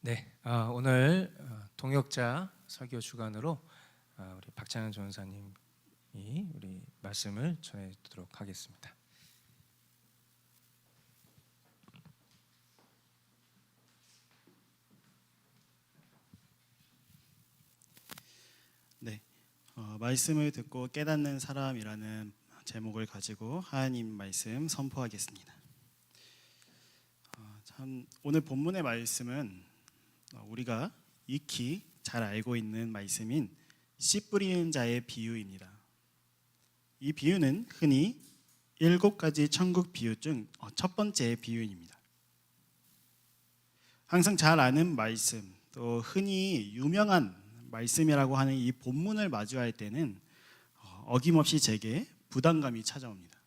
네, 오늘 동역자 설교 주간으로 우리 박찬현 전사님이 우리 말씀을 전해드리도록 하겠습니다. 네, 말씀을 듣고 깨닫는 사람이라는 제목을 가지고 하나님 말씀 선포하겠습니다. 오늘 본문의 말씀은 우리가 익히 잘 알고 있는 말씀인 씨 뿌리는 자의 비유입니다. 이 비유는 흔히 7가지 천국 비유 중 첫 번째 비유입니다. 항상 잘 아는 말씀, 또 흔히 유명한 말씀이라고 하는 이 본문을 마주할 때는 어김없이 제게 부담감이 찾아옵니다.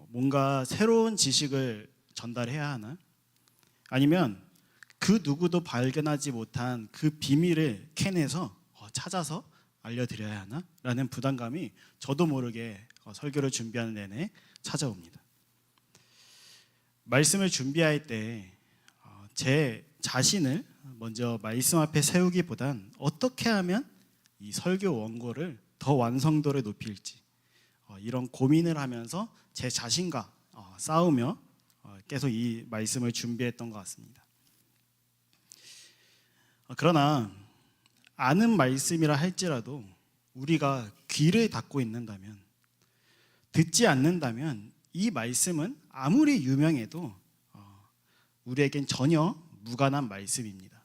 뭔가 새로운 지식을 전달해야 하나? 아니면 그 누구도 발견하지 못한 그 비밀을 캐내서 찾아서 알려드려야 하나? 라는 부담감이 저도 모르게 설교를 준비하는 내내 찾아옵니다. 말씀을 준비할 때 제 자신을 먼저 말씀 앞에 세우기보단 어떻게 하면 이 설교 원고를 더 완성도를 높일지 이런 고민을 하면서 제 자신과 싸우며 계속 이 말씀을 준비했던 것 같습니다. 그러나 아는 말씀이라 할지라도 우리가 귀를 닫고 있는다면, 듣지 않는다면 이 말씀은 아무리 유명해도 우리에겐 전혀 무관한 말씀입니다.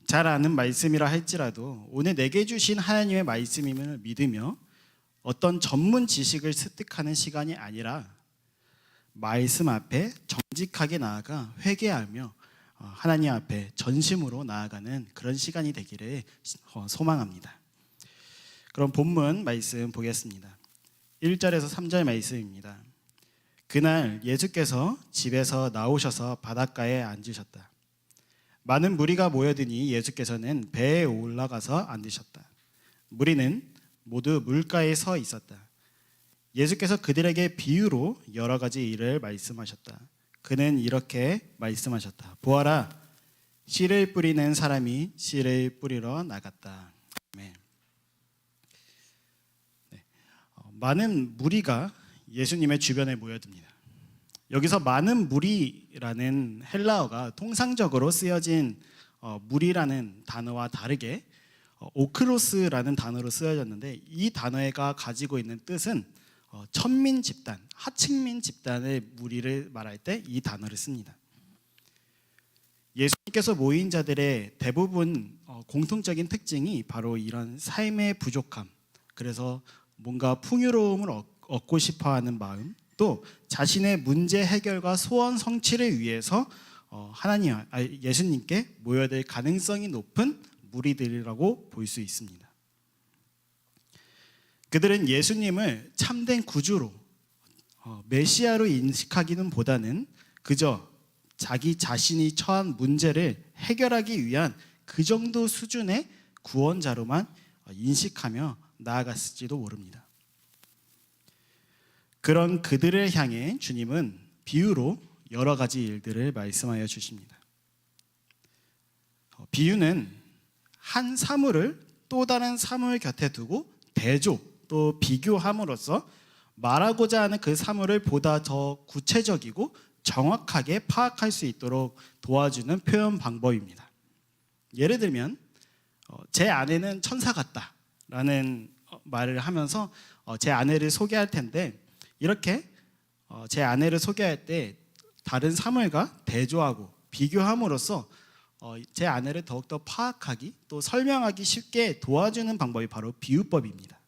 잘 아는 말씀이라 할지라도 오늘 내게 주신 하나님의 말씀임을 믿으며 어떤 전문 지식을 습득하는 시간이 아니라 말씀 앞에 정직하게 나아가 회개하며 하나님 앞에 전심으로 나아가는 그런 시간이 되기를 소망합니다. 그럼 본문 말씀 보겠습니다. 1절에서 3절 말씀입니다. 그날 예수께서 집에서 나오셔서 바닷가에 앉으셨다. 많은 무리가 모여드니 예수께서는 배에 올라가서 앉으셨다. 무리는 모두 물가에 서 있었다. 예수께서 그들에게 비유로 여러 가지 일을 말씀하셨다. 그는 이렇게 말씀하셨다. 보아라, 씨를 뿌리는 사람이 씨를 뿌리러 나갔다. 아멘. 네. 많은 무리가 예수님의 주변에 모여듭니다. 여기서 많은 무리라는 헬라어가 통상적으로 쓰여진 무리라는 단어와 다르게 오크로스라는 단어로 쓰여졌는데, 이 단어가 가지고 있는 뜻은 천민 집단, 하층민 집단의 무리를 말할 때 이 단어를 씁니다. 예수님께서 모인 자들의 대부분 공통적인 특징이 바로 이런 삶의 부족함, 그래서 뭔가 풍요로움을 얻고 싶어하는 마음, 또 자신의 문제 해결과 소원 성취를 위해서 예수님께 모여들 가능성이 높은 무리들이라고 볼 수 있습니다. 그들은 예수님을 참된 구주로 메시아로 인식하기는 보다는 그저 자기 자신이 처한 문제를 해결하기 위한 그 정도 수준의 구원자로만 인식하며 나아갔을지도 모릅니다. 그런 그들을 향해 주님은 비유로 여러 가지 일들을 말씀하여 주십니다. 비유는 한 사물을 또 다른 사물 곁에 두고 대조 또 비교함으로써 말하고자 하는 그 사물을 보다 더 구체적이고 정확하게 파악할 수 있도록 도와주는 표현 방법입니다. 예를 들면 제 아내는 천사 같다 라는 말을 하면서 제 아내를 소개할 텐데, 이렇게 제 아내를 소개할 때 다른 사물과 대조하고 비교함으로써 제 아내를 더욱더 파악하기 또 설명하기 쉽게 도와주는 방법이 바로 비유법입니다.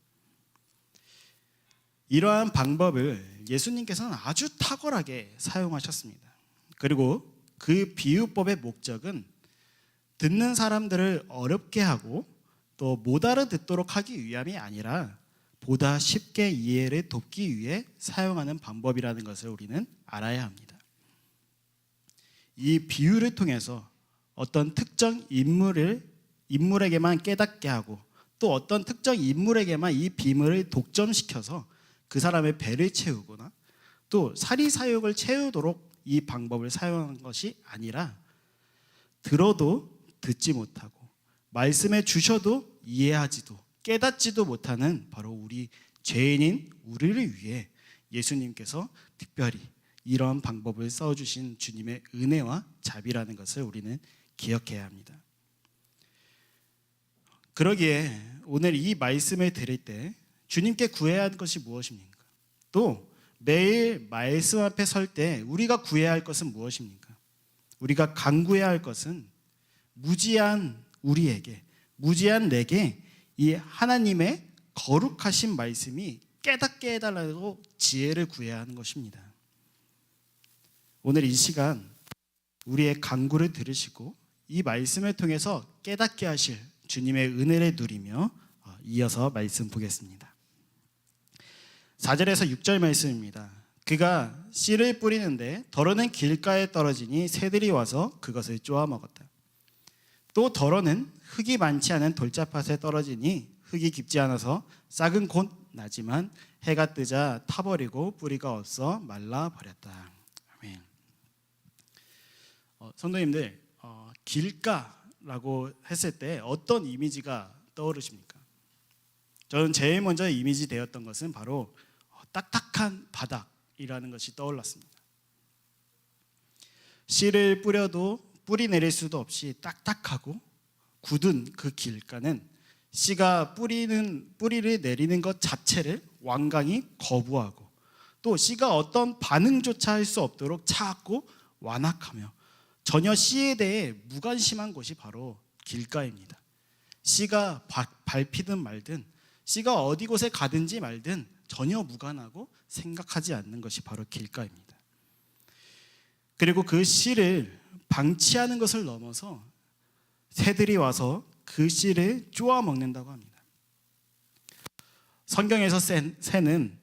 이러한 방법을 예수님께서는 아주 탁월하게 사용하셨습니다. 그리고 그 비유법의 목적은 듣는 사람들을 어렵게 하고 또 못 알아듣도록 하기 위함이 아니라 보다 쉽게 이해를 돕기 위해 사용하는 방법이라는 것을 우리는 알아야 합니다. 이 비유를 통해서 어떤 특정 인물에게만 깨닫게 하고 또 어떤 특정 인물에게만 이 비밀을 독점시켜서 그 사람의 배를 채우거나 또 사리사욕을 채우도록 이 방법을 사용한 것이 아니라 들어도 듣지 못하고 말씀해 주셔도 이해하지도 깨닫지도 못하는 바로 우리 죄인인 우리를 위해 예수님께서 특별히 이런 방법을 써주신 주님의 은혜와 자비라는 것을 우리는 기억해야 합니다. 그러기에 오늘 이 말씀을 들을 때 주님께 구해야 할 것이 무엇입니까? 또 매일 말씀 앞에 설 때 우리가 구해야 할 것은 무엇입니까? 우리가 간구해야 할 것은 무지한 우리에게, 무지한 내게 이 하나님의 거룩하신 말씀이 깨닫게 해달라고 지혜를 구해야 하는 것입니다. 오늘 이 시간 우리의 간구를 들으시고 이 말씀을 통해서 깨닫게 하실 주님의 은혜를 누리며 이어서 말씀 보겠습니다. 4절에서 6절 말씀입니다. 그가 씨를 뿌리는데 덜어는 길가에 떨어지니 새들이 와서 그것을 쪼아 먹었다. 또 덜어는 흙이 많지 않은 돌짝밭에 떨어지니 흙이 깊지 않아서 싹은 곧 나지만 해가 뜨자 타버리고 뿌리가 없어 말라버렸다. 아멘. 성도님들, 길가라고 했을 때 어떤 이미지가 떠오르십니까? 저는 제일 먼저 이미지 되었던 것은 바로 딱딱한 바닥이라는 것이 떠올랐습니다. 씨를 뿌려도 뿌리 내릴 수도 없이 딱딱하고 굳은 그 길가는 씨가 뿌리를 내리는 것 자체를 완강히 거부하고 또 씨가 어떤 반응조차 할 수 없도록 차갑고 완악하며 전혀 씨에 대해 무관심한 곳이 바로 길가입니다. 씨가 밟히든 말든 씨가 어디 곳에 가든지 말든 전혀 무관하고 생각하지 않는 것이 바로 길가입니다. 그리고 그 씨를 방치하는 것을 넘어서 새들이 와서 그 씨를 쪼아 먹는다고 합니다. 성경에서 새는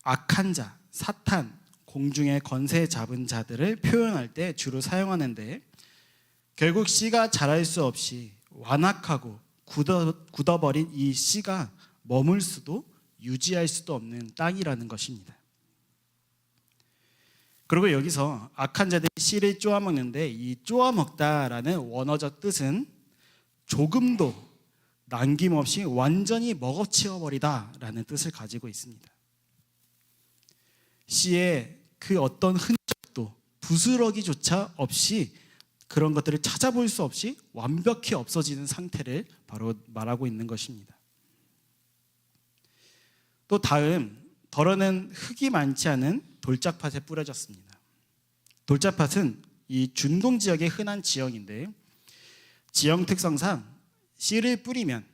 악한 자, 사탄, 공중의 권세 잡은 자들을 표현할 때 주로 사용하는데 결국 씨가 자랄 수 없이 완악하고 굳어버린 이 씨가 머물 수도 유지할 수도 없는 땅이라는 것입니다. 그리고 여기서 악한 자들이 씨를 쪼아먹는데 이 쪼아먹다라는 원어적 뜻은 조금도 남김없이 완전히 먹어치워버리다라는 뜻을 가지고 있습니다. 씨의 그 어떤 흔적도 부스러기조차 없이 그런 것들을 찾아볼 수 없이 완벽히 없어지는 상태를 바로 말하고 있는 것입니다. 또 다음 덜어는 흙이 많지 않은 돌짝밭에 뿌려졌습니다. 돌짝밭은 이 중동 지역의 흔한 지형인데 지형 특성상 씨를 뿌리면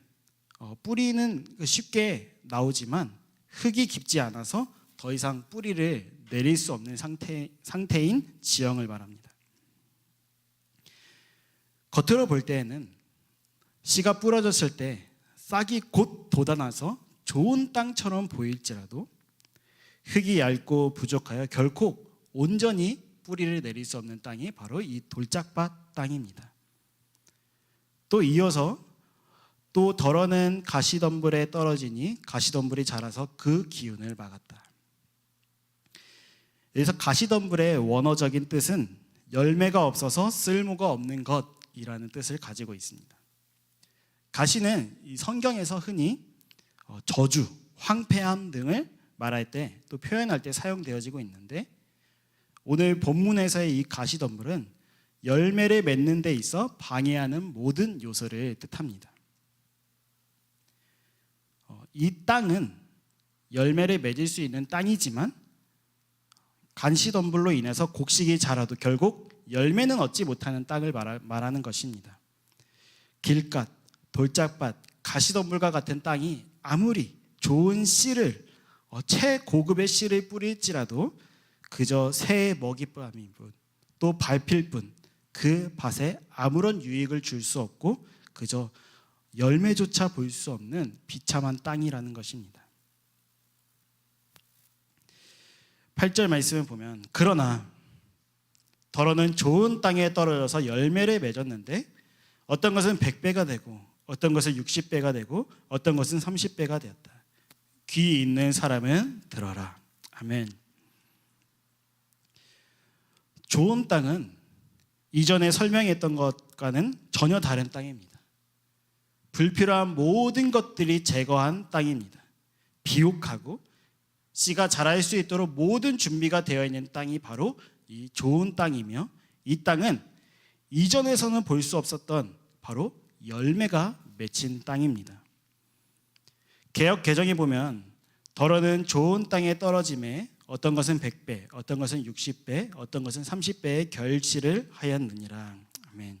뿌리는 쉽게 나오지만 흙이 깊지 않아서 더 이상 뿌리를 내릴 수 없는 상태인 지형을 말합니다. 겉으로 볼 때에는 씨가 뿌려졌을 때 싹이 곧 돋아나서 좋은 땅처럼 보일지라도 흙이 얇고 부족하여 결코 온전히 뿌리를 내릴 수 없는 땅이 바로 이 돌짝밭 땅입니다. 또 이어서 또 덜어는 가시덤불에 떨어지니 가시덤불이 자라서 그 기운을 막았다. 여기서 가시덤불의 원어적인 뜻은 열매가 없어서 쓸모가 없는 것이라는 뜻을 가지고 있습니다. 가시는 이 성경에서 흔히 저주, 황폐함 등을 말할 때 또 표현할 때 사용되어지고 있는데 오늘 본문에서의 이 가시덤불은 열매를 맺는 데 있어 방해하는 모든 요소를 뜻합니다. 이 땅은 열매를 맺을 수 있는 땅이지만 가시덤불로 인해서 곡식이 자라도 결국 열매는 얻지 못하는 땅을 말하는 것입니다. 길갓, 돌짝밭, 가시덤불과 같은 땅이 아무리 좋은 씨를 최고급의 씨를 뿌릴지라도 그저 새의 먹잇감일 뿐, 또 밟힐 뿐, 그 밭에 아무런 유익을 줄 수 없고 그저 열매조차 볼 수 없는 비참한 땅이라는 것입니다. 8절 말씀을 보면 그러나 덜어는 좋은 땅에 떨어져서 열매를 맺었는데 어떤 것은 100배가 되고 어떤 것은 60배가 되고 어떤 것은 30배가 되었다. 귀 있는 사람은 들어라. 아멘. 좋은 땅은 이전에 설명했던 것과는 전혀 다른 땅입니다. 불필요한 모든 것들이 제거한 땅입니다. 비옥하고 씨가 자랄 수 있도록 모든 준비가 되어 있는 땅이 바로 이 좋은 땅이며, 이 땅은 이전에서는 볼 수 없었던 바로 열매가 맺힌 땅입니다. 개역 개정에 보면 더러는 좋은 땅에 떨어짐에 어떤 것은 100배, 어떤 것은 60배, 어떤 것은 30배의 결실을 하였느니라. 아멘.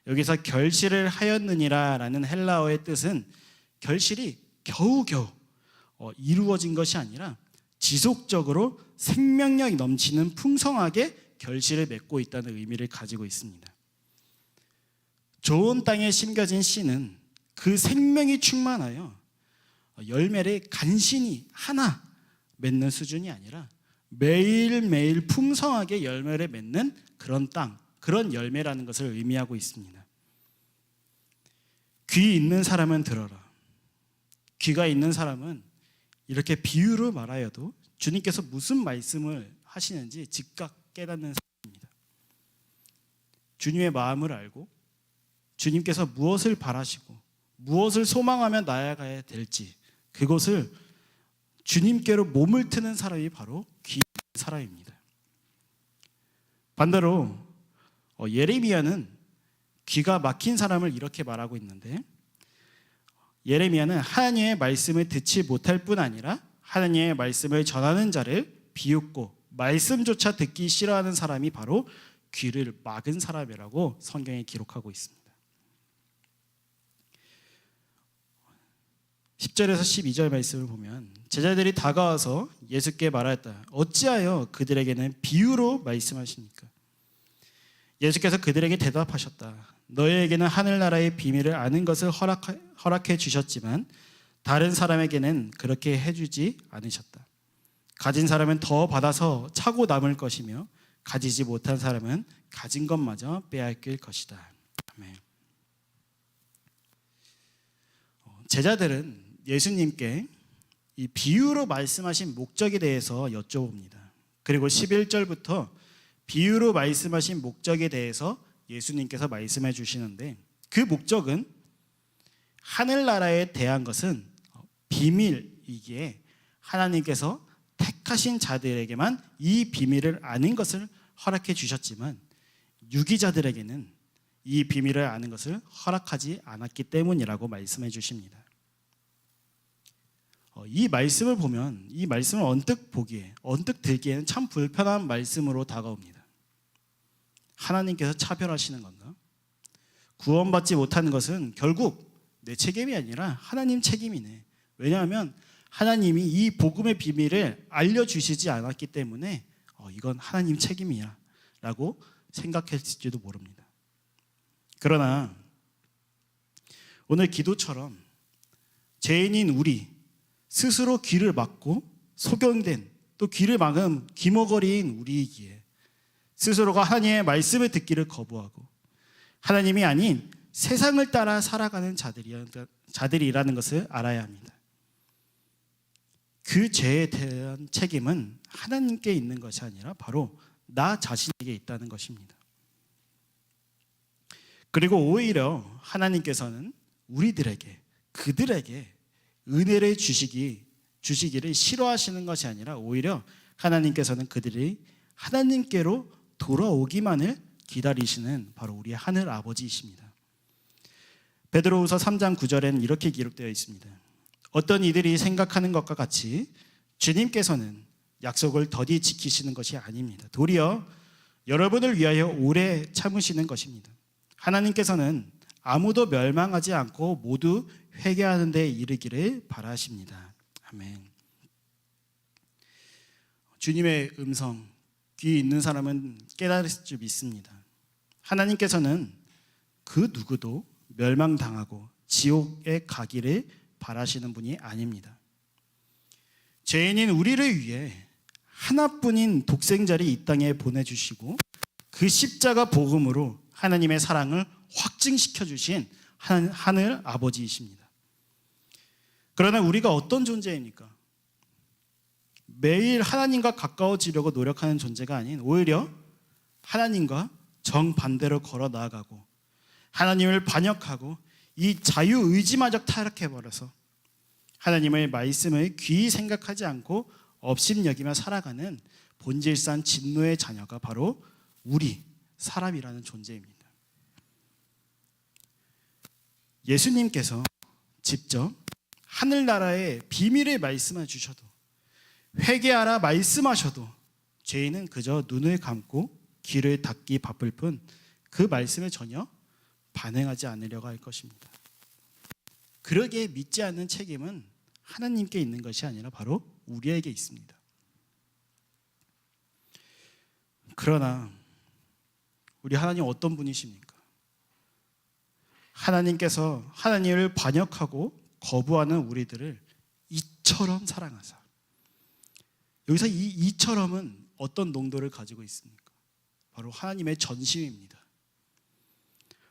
여기서 결실을 하였느니라라는 헬라어의 뜻은 결실이 겨우겨우 이루어진 것이 아니라 지속적으로 생명력이 넘치는 풍성하게 결실을 맺고 있다는 의미를 가지고 있습니다. 좋은 땅에 심겨진 씨는 그 생명이 충만하여 열매를 간신히 하나 맺는 수준이 아니라 매일매일 풍성하게 열매를 맺는 그런 땅, 그런 열매라는 것을 의미하고 있습니다. 귀 있는 사람은 들어라. 귀가 있는 사람은 이렇게 비유로 말하여도 주님께서 무슨 말씀을 하시는지 즉각 깨닫는 사람입니다. 주님의 마음을 알고 주님께서 무엇을 바라시고 무엇을 소망하며 나아가야 될지, 그것을 주님께로 몸을 트는 사람이 바로 귀 있는 사람입니다. 반대로 예레미야는 귀가 막힌 사람을 이렇게 말하고 있는데, 예레미야는 하나님의 말씀을 듣지 못할 뿐 아니라 하나님의 말씀을 전하는 자를 비웃고 말씀조차 듣기 싫어하는 사람이 바로 귀를 막은 사람이라고 성경에 기록하고 있습니다. 10절에서 12절 말씀을 보면 제자들이 다가와서 예수께 말하였다. 어찌하여 그들에게는 비유로 말씀하십니까? 예수께서 그들에게 대답하셨다. 너희에게는 하늘나라의 비밀을 아는 것을 허락해 주셨지만 다른 사람에게는 그렇게 해주지 않으셨다. 가진 사람은 더 받아서 차고 남을 것이며 가지지 못한 사람은 가진 것마저 빼앗길 것이다. 아멘. 제자들은 예수님께 이 비유로 말씀하신 목적에 대해서 여쭤봅니다. 그리고 11절부터 비유로 말씀하신 목적에 대해서 예수님께서 말씀해 주시는데, 그 목적은 하늘나라에 대한 것은 비밀이기에 하나님께서 택하신 자들에게만 이 비밀을 아는 것을 허락해 주셨지만 유기자들에게는 이 비밀을 아는 것을 허락하지 않았기 때문이라고 말씀해 주십니다. 이 말씀을 보면, 이 말씀을 언뜻 들기에는 참 불편한 말씀으로 다가옵니다. 하나님께서 차별하시는 건가? 구원받지 못하는 것은 결국 내 책임이 아니라 하나님 책임이네. 왜냐하면 하나님이 이 복음의 비밀을 알려주시지 않았기 때문에 이건 하나님 책임이야 라고 생각했을지도 모릅니다. 그러나 오늘 기도처럼 죄인인 우리 스스로 귀를 막고 소경된, 또 귀를 막은 귀머거리인 우리이기에 스스로가 하나님의 말씀을 듣기를 거부하고 하나님이 아닌 세상을 따라 살아가는 자들이라는 것을 알아야 합니다. 그 죄에 대한 책임은 하나님께 있는 것이 아니라 바로 나 자신에게 있다는 것입니다. 그리고 오히려 하나님께서는 그들에게 은혜를 주시기를 싫어하시는 것이 아니라 오히려 하나님께서는 그들이 하나님께로 돌아오기만을 기다리시는 바로 우리 하늘 아버지이십니다. 베드로후서 3장 9절에는 이렇게 기록되어 있습니다. 어떤 이들이 생각하는 것과 같이 주님께서는 약속을 더디 지키시는 것이 아닙니다. 도리어 여러분을 위하여 오래 참으시는 것입니다. 하나님께서는 아무도 멸망하지 않고 모두 회개하는 데 이르기를 바라십니다. 아멘. 주님의 음성, 귀 있는 사람은 깨달을 줄 믿습니다. 하나님께서는 그 누구도 멸망당하고 지옥에 가기를 바라시는 분이 아닙니다. 죄인인 우리를 위해 하나뿐인 독생자를 이 땅에 보내주시고 그 십자가 복음으로 하나님의 사랑을 확증시켜 주신 하늘 아버지이십니다. 그러나 우리가 어떤 존재입니까? 매일 하나님과 가까워지려고 노력하는 존재가 아닌 오히려 하나님과 정반대로 걸어 나아가고 하나님을 반역하고 이 자유의지마저 타락해버려서 하나님의 말씀을 귀히 생각하지 않고 업신여기며 살아가는 본질상 진노의 자녀가 바로 우리 사람이라는 존재입니다. 예수님께서 직접 하늘나라의 비밀을 말씀해 주셔도 회개하라 말씀하셔도 죄인은 그저 눈을 감고 귀를 닫기 바쁠 뿐 그 말씀에 전혀 반응하지 않으려고 할 것입니다. 그러기에 믿지 않는 책임은 하나님께 있는 것이 아니라 바로 우리에게 있습니다. 그러나 우리 하나님 어떤 분이십니까? 하나님께서 하나님을 반역하고 거부하는 우리들을 이처럼 사랑하사. 여기서 이 이처럼은 어떤 농도를 가지고 있습니까? 바로 하나님의 전심입니다.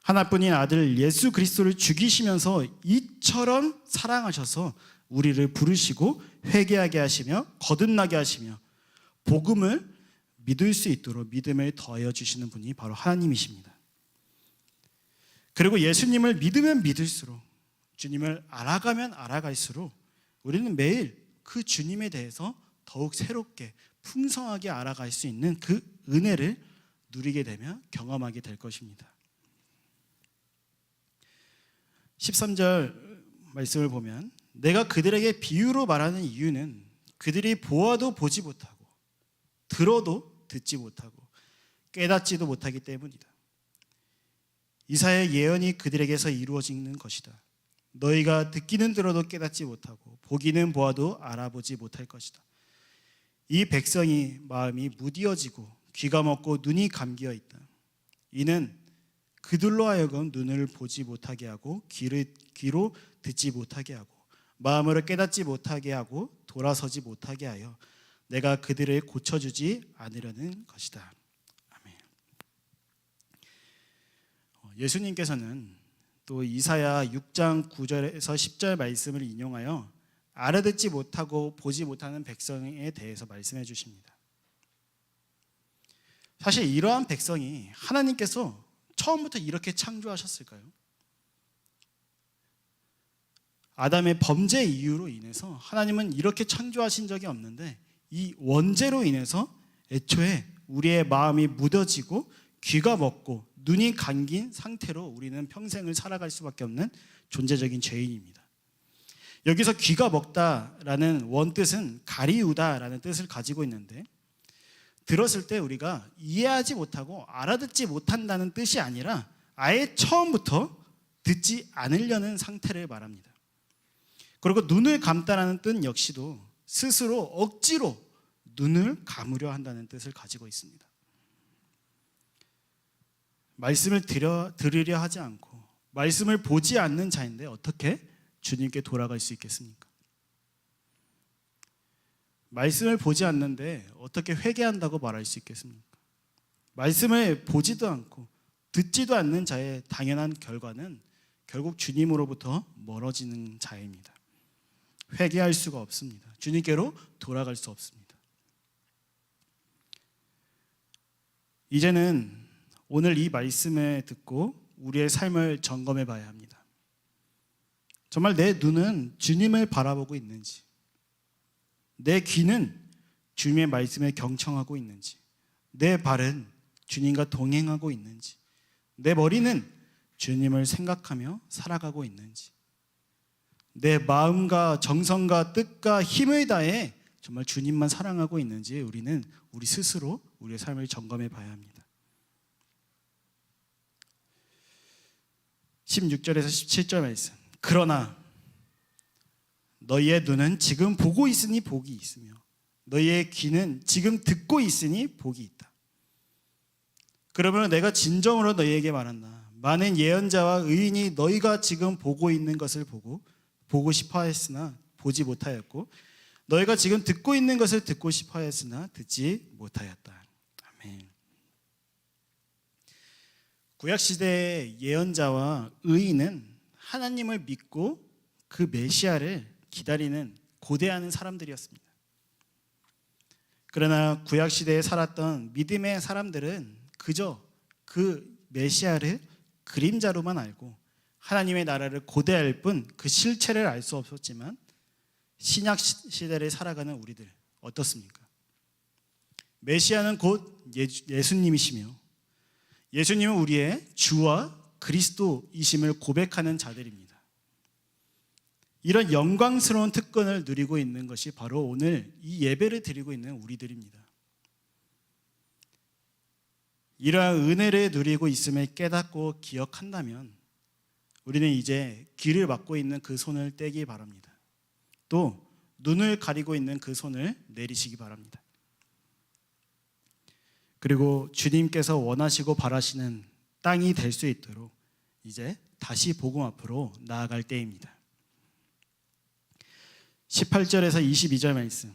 하나뿐인 아들 예수 그리스도를 죽이시면서 이처럼 사랑하셔서 우리를 부르시고 회개하게 하시며 거듭나게 하시며 복음을 믿을 수 있도록 믿음을 더하여 주시는 분이 바로 하나님이십니다. 그리고 예수님을 믿으면 믿을수록 주님을 알아가면 알아갈수록 우리는 매일 그 주님에 대해서 더욱 새롭게 풍성하게 알아갈 수 있는 그 은혜를 누리게 되며 경험하게 될 것입니다. 13절 말씀을 보면 내가 그들에게 비유로 말하는 이유는 그들이 보아도 보지 못하고 들어도 듣지 못하고 깨닫지도 못하기 때문이다. 이사야의 예언이 그들에게서 이루어지는 것이다. 너희가 듣기는 들어도 깨닫지 못하고 보기는 보아도 알아보지 못할 것이다. 이 백성이 마음이 무디어지고 귀가 먹고 눈이 감기어 있다. 이는 그들로 하여금 눈을 보지 못하게 하고 귀로 듣지 못하게 하고 마음으로 깨닫지 못하게 하고 돌아서지 못하게 하여 내가 그들을 고쳐주지 않으려는 것이다. 아멘. 예수님께서는 또 이사야 6장 9절에서 10절 말씀을 인용하여 알아듣지 못하고 보지 못하는 백성에 대해서 말씀해 주십니다. 사실 이러한 백성이 하나님께서 처음부터 이렇게 창조하셨을까요? 아담의 범죄 이유로 인해서 하나님은 이렇게 창조하신 적이 없는데 이 원죄로 인해서 애초에 우리의 마음이 무뎌지고 귀가 먹고 눈이 감긴 상태로 우리는 평생을 살아갈 수밖에 없는 존재적인 죄인입니다. 여기서 귀가 먹다라는 원뜻은 가리우다라는 뜻을 가지고 있는데 들었을 때 우리가 이해하지 못하고 알아듣지 못한다는 뜻이 아니라 아예 처음부터 듣지 않으려는 상태를 말합니다. 그리고 눈을 감다라는 뜻 역시도 스스로 억지로 눈을 감으려 한다는 뜻을 가지고 있습니다. 말씀을 들으려 하지 않고 말씀을 보지 않는 자인데 어떻게 주님께 돌아갈 수 있겠습니까? 말씀을 보지 않는데 어떻게 회개한다고 말할 수 있겠습니까? 말씀을 보지도 않고 듣지도 않는 자의 당연한 결과는 결국 주님으로부터 멀어지는 자입니다. 회개할 수가 없습니다. 주님께로 돌아갈 수 없습니다. 이제는 오늘 이 말씀을 듣고 우리의 삶을 점검해 봐야 합니다. 정말 내 눈은 주님을 바라보고 있는지, 내 귀는 주님의 말씀에 경청하고 있는지, 내 발은 주님과 동행하고 있는지, 내 머리는 주님을 생각하며 살아가고 있는지, 내 마음과 정성과 뜻과 힘을 다해 정말 주님만 사랑하고 있는지 우리는 우리 스스로 우리의 삶을 점검해 봐야 합니다. 16절에서 17절 말씀. 그러나 너희의 눈은 지금 보고 있으니 복이 있으며 너희의 귀는 지금 듣고 있으니 복이 있다. 그러면 내가 진정으로 너희에게 말한다. 많은 예언자와 의인이 너희가 지금 보고 있는 것을 보고 싶어 했으나 보지 못하였고 너희가 지금 듣고 있는 것을 듣고 싶어 했으나 듣지 못하였다. 아멘. 구약시대의 예언자와 의인은 하나님을 믿고 그 메시아를 기다리는 고대하는 사람들이었습니다. 그러나 구약시대에 살았던 믿음의 사람들은 그저 그 메시아를 그림자로만 알고 하나님의 나라를 고대할 뿐 그 실체를 알 수 없었지만 신약 시대를 살아가는 우리들 어떻습니까? 메시아는 곧 예수님이시며 예수님은 우리의 주와 그리스도이심을 고백하는 자들입니다. 이런 영광스러운 특권을 누리고 있는 것이 바로 오늘 이 예배를 드리고 있는 우리들입니다. 이러한 은혜를 누리고 있음을 깨닫고 기억한다면 우리는 이제 귀를 막고 있는 그 손을 떼기 바랍니다. 또 눈을 가리고 있는 그 손을 내리시기 바랍니다. 그리고 주님께서 원하시고 바라시는 땅이 될 수 있도록 이제 다시 복음 앞으로 나아갈 때입니다. 18절에서 22절 말씀.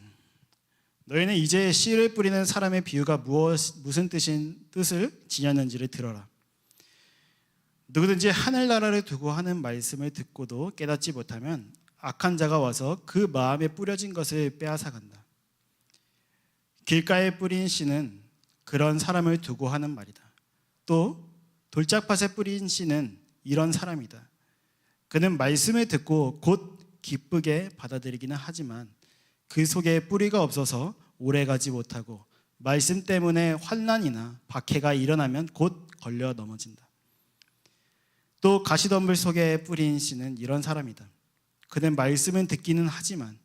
너희는 이제 씨를 뿌리는 사람의 비유가 무슨 뜻을 지녔는지를 들어라. 누구든지 하늘나라를 두고 하는 말씀을 듣고도 깨닫지 못하면 악한 자가 와서 그 마음에 뿌려진 것을 빼앗아간다. 길가에 뿌린 씨는 그런 사람을 두고 하는 말이다. 또 돌짝밭에 뿌린 씨는 이런 사람이다. 그는 말씀을 듣고 곧 기쁘게 받아들이기는 하지만 그 속에 뿌리가 없어서 오래가지 못하고 말씀 때문에 환난이나 박해가 일어나면 곧 걸려 넘어진다. 또 가시덤불 속에 뿌린 씨는 이런 사람이다. 그는 말씀은 듣기는 하지만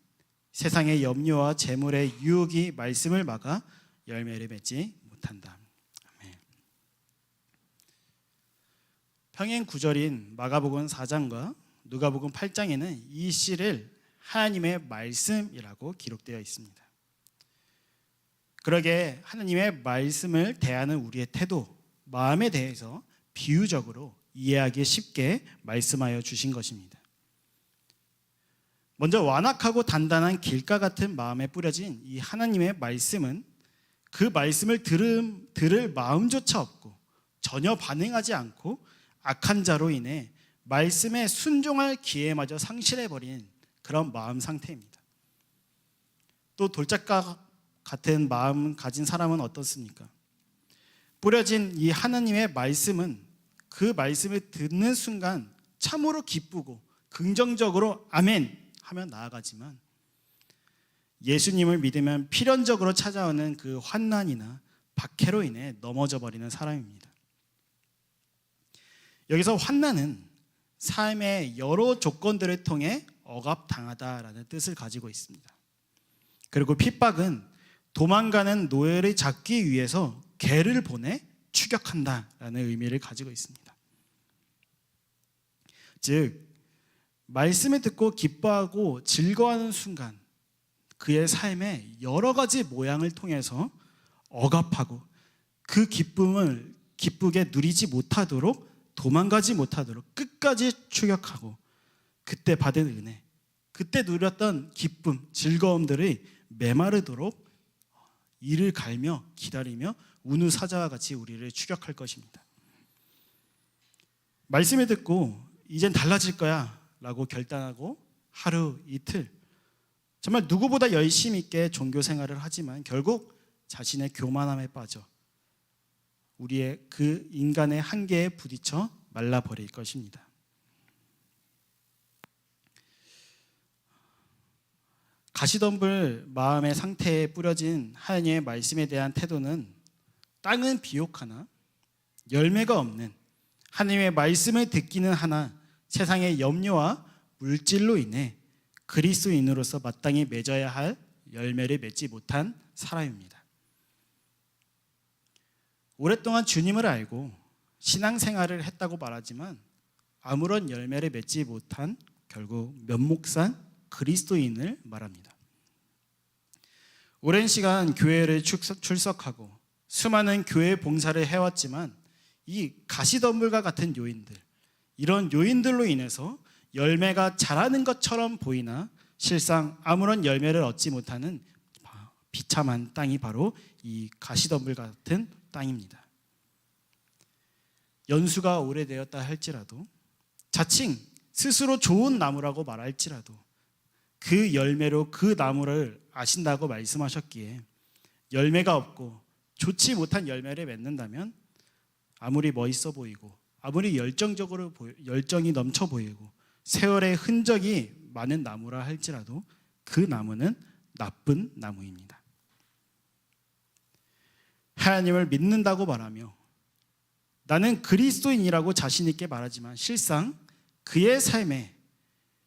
세상의 염려와 재물의 유혹이 말씀을 막아 열매를 맺지 못한다. 아멘. 평행 구절인 마가복음 4장과 누가복음 8장에는 이 씨를 하나님의 말씀이라고 기록되어 있습니다. 그러게 하나님의 말씀을 대하는 우리의 태도, 마음에 대해서 비유적으로 이해하기 쉽게 말씀하여 주신 것입니다. 먼저 완악하고 단단한 길가 같은 마음에 뿌려진 이 하나님의 말씀은 그 말씀을 들을 마음조차 없고 전혀 반응하지 않고 악한 자로 인해 말씀에 순종할 기회마저 상실해버린 그런 마음 상태입니다. 또 돌짝과 같은 마음 가진 사람은 어떻습니까? 뿌려진 이 하나님의 말씀은 그 말씀을 듣는 순간 참으로 기쁘고 긍정적으로 아멘 하며 나아가지만 예수님을 믿으면 필연적으로 찾아오는 그 환난이나 박해로 인해 넘어져 버리는 사람입니다. 여기서 환난은 삶의 여러 조건들을 통해 억압당하다라는 뜻을 가지고 있습니다. 그리고 핍박은 도망가는 노예를 잡기 위해서 개를 보내 추격한다라는 의미를 가지고 있습니다. 즉 말씀을 듣고 기뻐하고 즐거워하는 순간 그의 삶의 여러 가지 모양을 통해서 억압하고 그 기쁨을 기쁘게 누리지 못하도록 도망가지 못하도록 끝까지 추격하고 그때 받은 은혜, 그때 누렸던 기쁨, 즐거움들이 메마르도록 이를 갈며 기다리며 우는 사자와 같이 우리를 추격할 것입니다. 말씀을 듣고 이젠 달라질 거야 라고 결단하고 하루 이틀 정말 누구보다 열심 있게 종교 생활을 하지만 결국 자신의 교만함에 빠져 우리의 그 인간의 한계에 부딪혀 말라버릴 것입니다. 가시덤불 마음의 상태에 뿌려진 하나님의 말씀에 대한 태도는 땅은 비옥하나 열매가 없는 하나님의 말씀을 듣기는 하나 세상의 염려와 물질로 인해 그리스도인으로서 마땅히 맺어야 할 열매를 맺지 못한 사람입니다. 오랫동안 주님을 알고 신앙생활을 했다고 말하지만 아무런 열매를 맺지 못한 결국 면목산 그리스도인을 말합니다. 오랜 시간 교회를 출석하고 수많은 교회 봉사를 해왔지만 이 가시덤불과 같은 요인들, 이런 요인들로 인해서 열매가 자라는 것처럼 보이나 실상 아무런 열매를 얻지 못하는 비참한 땅이 바로 이 가시덤불 같은 땅입니다. 연수가 오래되었다 할지라도 자칭 스스로 좋은 나무라고 말할지라도 그 열매로 그 나무를 아신다고 말씀하셨기에 열매가 없고 좋지 못한 열매를 맺는다면 아무리 멋있어 보이고 아무리 열정이 넘쳐 보이고 세월의 흔적이 많은 나무라 할지라도 그 나무는 나쁜 나무입니다. 하나님을 믿는다고 말하며 나는 그리스도인이라고 자신 있게 말하지만 실상 그의 삶에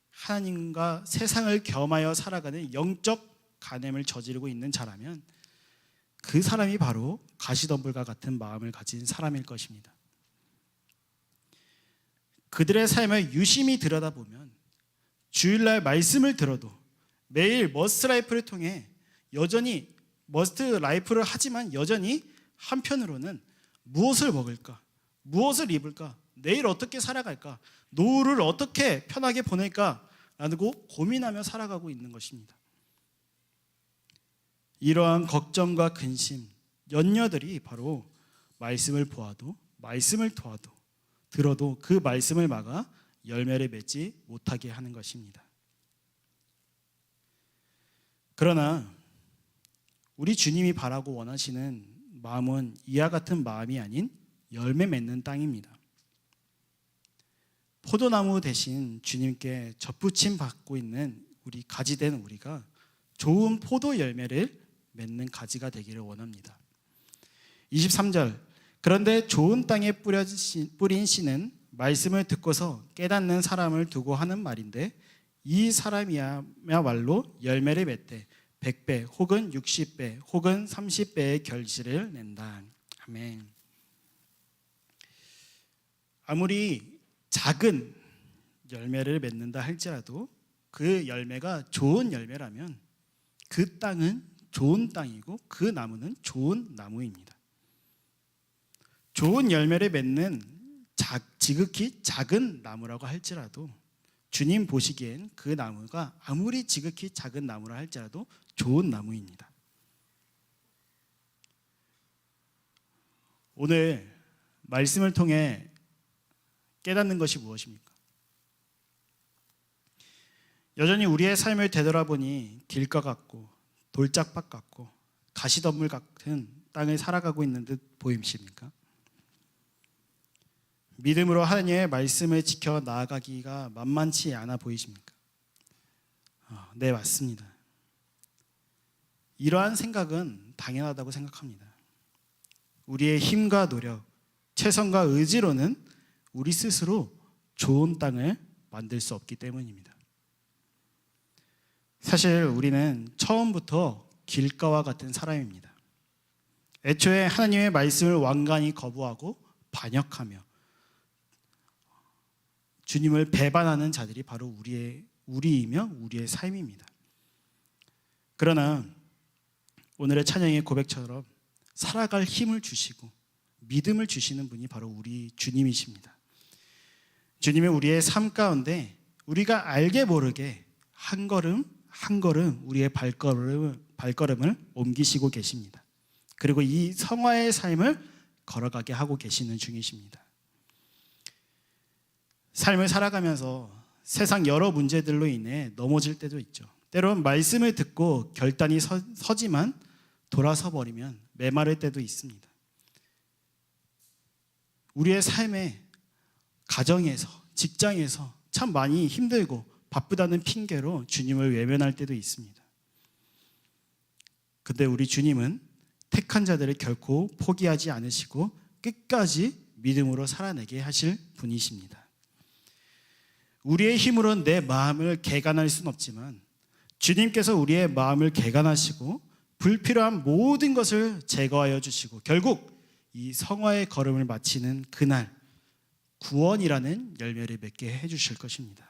하나님과 세상을 겸하여 살아가는 영적 간음을 저지르고 있는 자라면 그 사람이 바로 가시덤불과 같은 마음을 가진 사람일 것입니다. 그들의 삶을 유심히 들여다보면 주일날 말씀을 들어도 매일 머스트 라이프를 통해 여전히 머스트 라이프를 하지만 여전히 한편으로는 무엇을 먹을까? 무엇을 입을까? 내일 어떻게 살아갈까? 노후를 어떻게 편하게 보낼까? 라고 고민하며 살아가고 있는 것입니다. 이러한 걱정과 근심, 염려들이 바로 말씀을 보아도 말씀을 들어도 그 말씀을 막아 열매를 맺지 못하게 하는 것입니다. 그러나 우리 주님이 바라고 원하시는 마음은 이와 같은 마음이 아닌 열매 맺는 땅입니다. 포도나무 대신 주님께 접붙임 받고 있는 우리 가지된 우리가 좋은 포도 열매를 맺는 가지가 되기를 원합니다. 23절 그런데 좋은 땅에 뿌린 씨는 말씀을 듣고서 깨닫는 사람을 두고 하는 말인데 이 사람이야말로 열매를 맺되 100배 혹은 60배 혹은 30배의 결실을 낸다. 아멘. 아무리 작은 열매를 맺는다 할지라도 그 열매가 좋은 열매라면 그 땅은 좋은 땅이고 그 나무는 좋은 나무입니다. 좋은 열매를 맺는 지극히 작은 나무라고 할지라도 주님 보시기엔 그 나무가 아무리 지극히 작은 나무라 할지라도 좋은 나무입니다. 오늘 말씀을 통해 깨닫는 것이 무엇입니까? 여전히 우리의 삶을 되돌아보니 길가 같고 돌짝밭 같고 가시덤불 같은 땅을 살아가고 있는 듯 보이십니까? 믿음으로 하나님의 말씀을 지켜 나아가기가 만만치 않아 보이십니까? 네, 맞습니다. 이러한 생각은 당연하다고 생각합니다. 우리의 힘과 노력, 최선과 의지로는 우리 스스로 좋은 땅을 만들 수 없기 때문입니다. 사실 우리는 처음부터 길가와 같은 사람입니다. 애초에 하나님의 말씀을 완강히 거부하고 반역하며 주님을 배반하는 자들이 바로 우리이며 우리의 삶입니다. 그러나 오늘의 찬양의 고백처럼 살아갈 힘을 주시고 믿음을 주시는 분이 바로 우리 주님이십니다. 주님은 우리의 삶 가운데 우리가 알게 모르게 한 걸음 한 걸음 우리의 발걸음을 옮기시고 계십니다. 그리고 이 성화의 삶을 걸어가게 하고 계시는 중이십니다. 삶을 살아가면서 세상 여러 문제들로 인해 넘어질 때도 있죠. 때로는 말씀을 듣고 결단이 서지만 돌아서 버리면 메마를 때도 있습니다. 우리의 삶에 가정에서 직장에서 참 많이 힘들고 바쁘다는 핑계로 주님을 외면할 때도 있습니다. 근데 우리 주님은 택한 자들을 결코 포기하지 않으시고 끝까지 믿음으로 살아내게 하실 분이십니다. 우리의 힘으로는 내 마음을 개간할 수는 없지만 주님께서 우리의 마음을 개간하시고 불필요한 모든 것을 제거하여 주시고 결국 이 성화의 걸음을 마치는 그날 구원이라는 열매를 맺게 해주실 것입니다.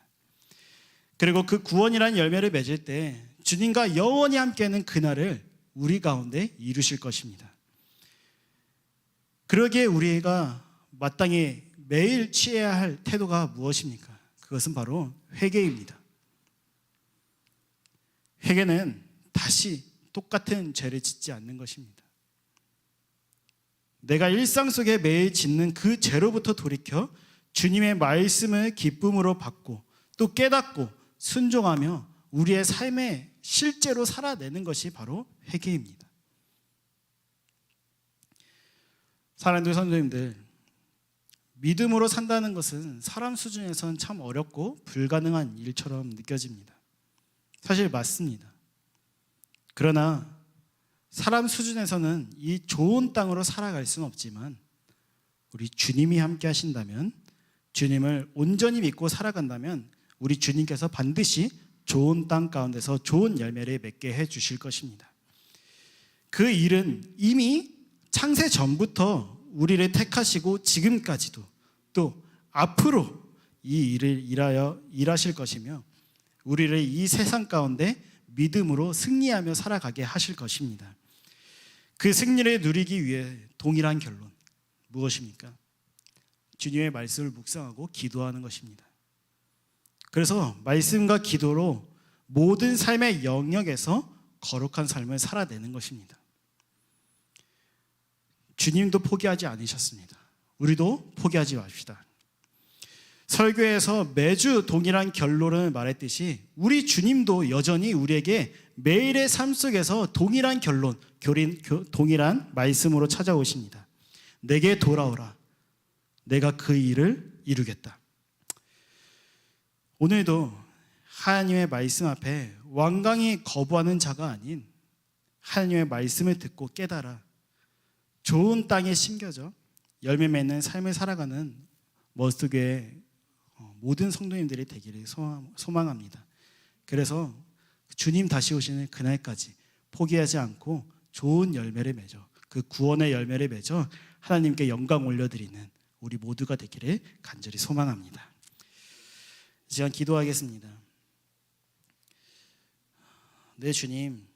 그리고 그 구원이라는 열매를 맺을 때 주님과 영원히 함께하는 그날을 우리 가운데 이루실 것입니다. 그러기에 우리가 마땅히 매일 취해야 할 태도가 무엇입니까? 그것은 바로 회개입니다. 회개는 다시 똑같은 죄를 짓지 않는 것입니다. 내가 일상 속에 매일 짓는 그 죄로부터 돌이켜 주님의 말씀을 기쁨으로 받고 또 깨닫고 순종하며 우리의 삶에 실제로 살아내는 것이 바로 회개입니다. 사랑하는 성도님들, 믿음으로 산다는 것은 사람 수준에서는 참 어렵고 불가능한 일처럼 느껴집니다. 사실 맞습니다. 그러나 사람 수준에서는 이 좋은 땅으로 살아갈 수는 없지만 우리 주님이 함께 하신다면, 주님을 온전히 믿고 살아간다면 우리 주님께서 반드시 좋은 땅 가운데서 좋은 열매를 맺게 해 주실 것입니다. 그 일은 이미 창세 전부터 우리를 택하시고 지금까지도 또 앞으로 이 일을 일하실 것이며 우리를 이 세상 가운데 믿음으로 승리하며 살아가게 하실 것입니다. 그 승리를 누리기 위해 동일한 결론 무엇입니까? 주님의 말씀을 묵상하고 기도하는 것입니다. 그래서 말씀과 기도로 모든 삶의 영역에서 거룩한 삶을 살아내는 것입니다. 주님도 포기하지 않으셨습니다. 우리도 포기하지 맙시다. 설교에서 매주 동일한 결론을 말했듯이 우리 주님도 여전히 우리에게 매일의 삶 속에서 동일한 결론, 동일한 말씀으로 찾아오십니다. 내게 돌아오라. 내가 그 일을 이루겠다. 오늘도 하나님의 말씀 앞에 완강히 거부하는 자가 아닌 하나님의 말씀을 듣고 깨달아 좋은 땅에 심겨져 열매 맺는 삶을 살아가는 머스트교의 모든 성도님들이 되기를 소망합니다. 그래서 주님 다시 오시는 그날까지 포기하지 않고 좋은 열매를 맺어 그 구원의 열매를 맺어 하나님께 영광 올려드리는 우리 모두가 되기를 간절히 소망합니다. 이 시간 기도하겠습니다. 네, 주님,